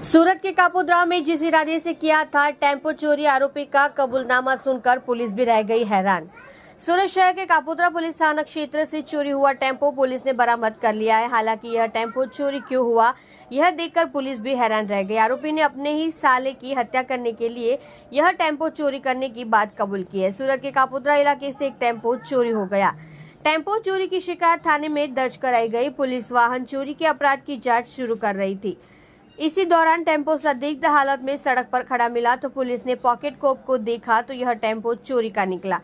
सूरत के कापोद्रा में जिस इरादे से किया था टेम्पो चोरी, आरोपी का कबूलनामा सुनकर पुलिस भी रह गई हैरान। सूरत शहर के कापोद्रा पुलिस थाना क्षेत्र से चोरी हुआ टेम्पो पुलिस ने बरामद कर लिया है। हालांकि यह टेम्पो चोरी क्यों हुआ यह देखकर पुलिस भी हैरान रह गई। आरोपी ने अपने ही साले की हत्या करने के लिए यह टेम्पो चोरी करने की बात कबूल की है। सूरत के कापोद्रा इलाके से एक टेम्पो चोरी हो गया। टेम्पो चोरी की शिकायत थाने में दर्ज कराई गई। पुलिस वाहन चोरी के अपराध की जाँच शुरू कर रही थी। इसी दौरान टेम्पो संदिग्ध हालत में सड़क पर खड़ा मिला तो पुलिस ने पॉकेट कोप को देखा तो यह टेम्पो चोरी का निकला।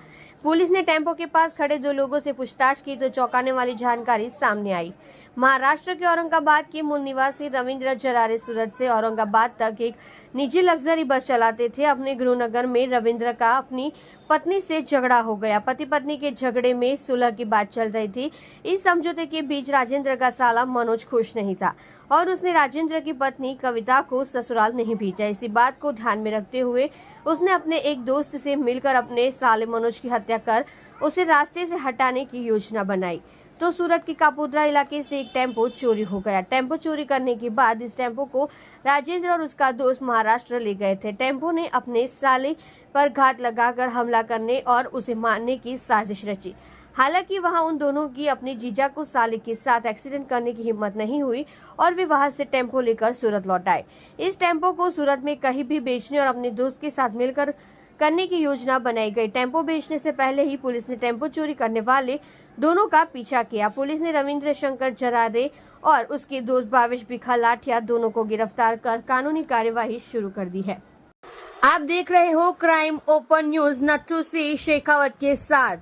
पुलिस ने टेम्पो के पास खड़े 2 लोगों से पूछताछ की तो चौंकाने वाली जानकारी सामने आई। महाराष्ट्र के औरंगाबाद के मूल निवासी रविंद्र जरारे सूरत से औरंगाबाद तक एक निजी लग्जरी बस चलाते थे। अपने गृहनगर में रविंद्र का अपनी पत्नी से झगड़ा हो गया। पति पत्नी के झगड़े में सुलह की बात चल रही थी। इस समझौते के बीच राजेंद्र का साला मनोज खुश नहीं था और उसने राजेंद्र की पत्नी कविता को ससुराल नहीं भेजा। इसी बात को ध्यान में रखते हुए उसने अपने एक दोस्त से मिलकर अपने साले मनोज की हत्या कर उसे रास्ते से हटाने की योजना बनाई तो सूरत के कापोद्रा इलाके से एक टेम्पो चोरी हो गया। टेम्पो चोरी करने के बाद इस टेम्पो को राजेंद्र और उसका दोस्त महाराष्ट्र ले गए थे। टेम्पो ने अपने साले पर घात लगाकर हमला करने और उसे मारने की साजिश रची। हालांकि वहां उन दोनों की अपने जीजा को साले के साथ एक्सीडेंट करने की हिम्मत नहीं हुई और वे वहां से टेम्पो लेकर सूरत लौट आए। इस टेम्पो को सूरत में कहीं भी बेचने और अपने दोस्त के साथ मिलकर करने की योजना बनाई गई। टेम्पो बेचने से पहले ही पुलिस ने टेम्पो चोरी करने वाले दोनों का पीछा किया। पुलिस ने रविंद्र शंकर जरारे और उसके दोस्त भावेश भिखा लाठिया दोनों को गिरफ्तार कर कानूनी कार्यवाही शुरू कर दी है। आप देख रहे हो crime open news Nathu Singh Shekhawat के साथ।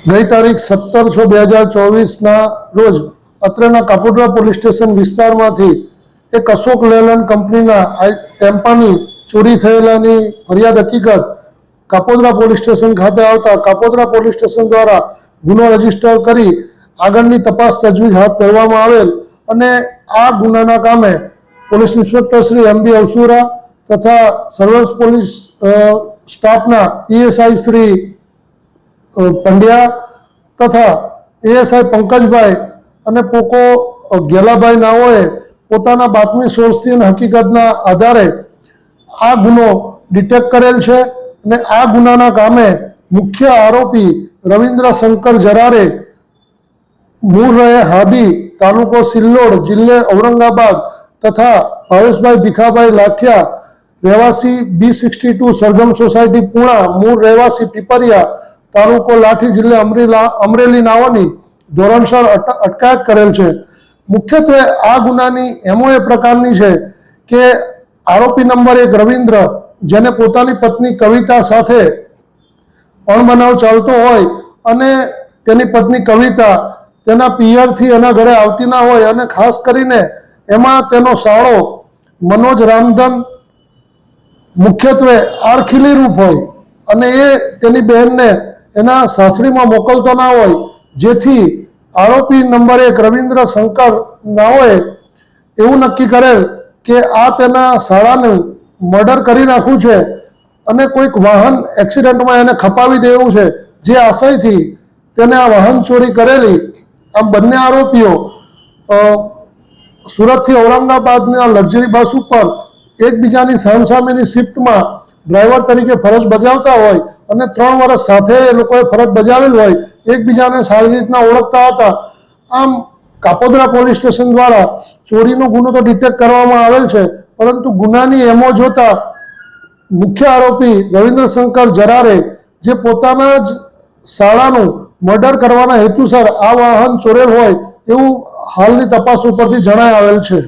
गई तारीख 17/6/2024 रोज અત્રેના કાપોદ્રા પોલીસ સ્ટેશન વિસ્તારમાંથી એક અશોક લેલન્ડ કંપનીના ટેમ્પાની ચોરી થયેલાની ફરિયાદ હકીકત કાપોદ્રા પોલીસ સ્ટેશન ખાતે આવતા કાપોદ્રા પોલીસ સ્ટેશન દ્વારા ગુનો રજીસ્ટર કરી આગળની તપાસ તજવીજ હાથ ધરવામાં આવેલ અને આ ગુનાના કામે પોલીસ ઇન્સ્પેક્ટર શ્રી MB અવસુરા તથા સર્વેલન્સ પોલીસ સ્ટાફના PSI શ્રી पंड्या तथा ASI पंकजभाई અને પોકો ગેલાભાઈ નાઓએ પોતાના બાતમી સોર્સથી અને હકીકતના આધારે આ ગુનો ડિટેક્ટ કરેલ છે અને આ ગુનાના કામે મુખ્ય આરોપી રવિન્દ્ર શંકર જરારે મૂળ રહે હાદી તાલુકો સિલ્લોડ જિલ્લે ઔરંગાબાદ તથા ભાવેશભાઈ ભીખાભાઈ લાઠિયા રહેવાસી B62 સરગમ સોસાયટી પુણા મૂળ રહેવાસી પીપરિયા તાલુકો લાઠી જિલ્લે અમરેલી નાઓની ધોરણસર અટકાયત કરેલ છે। મુખ્યત્વે આ ગુનાની MOA પ્રકારની છે કે આરોપી નંબર 1 રવિન્દ્ર જેને પોતાની પત્ની કવિતા સાથે અણબનાવ ચાલતો હોય અને તેની પત્ની કવિતા તેના પિયરથી એના ઘરે આવતી ના હોય અને ખાસ કરીને એમાં તેનો સાળો મનોજ રામધન મુખ્યત્વે આરખીલી રૂપ હોય અને એ તેની બહેનને એના સાસરીમાં મોકલતો ના હોય જેથી આરોપી નંબર 1 રવિન્દ્ર શંકર નાઓએ એવું નક્કી કરેલ કે આ તેના સાળાનું મર્ડર કરી નાખવું છે અને કોઈક વાહન એક્સિડન્ટમાં એને ખપાવી દેવું છે જે આશયથી તેને આ વાહન ચોરી કરેલી। આ બંને આરોપીઓ સુરતથી ઔરંગાબાદના લક્ઝરી બસ ઉપર એકબીજાની સામસામેની શિફ્ટમાં ડ્રાઈવર તરીકે ફરજ બજાવતા હોય અને 3 વર્ષ સાથે એ લોકોએ ફરજ બજાવેલ હોય એકબીજાને સારી રીતના ઓળખતા હતા। આમ કાપોદ્રા પોલીસ સ્ટેશન દ્વારા ચોરીનો ગુનો તો ડિટેક્ટ કરવામાં આવેલ છે પરંતુ ગુનાની MO જોતા મુખ્ય આરોપી રવિન્દ્ર શંકર જરારે જે પોતાના જ સાળાનું મર્ડર કરવાના હેતુસર આ વાહન ચોરેલ હોય એવું હાલની તપાસ ઉપરથી જણાઈ આવેલ છે।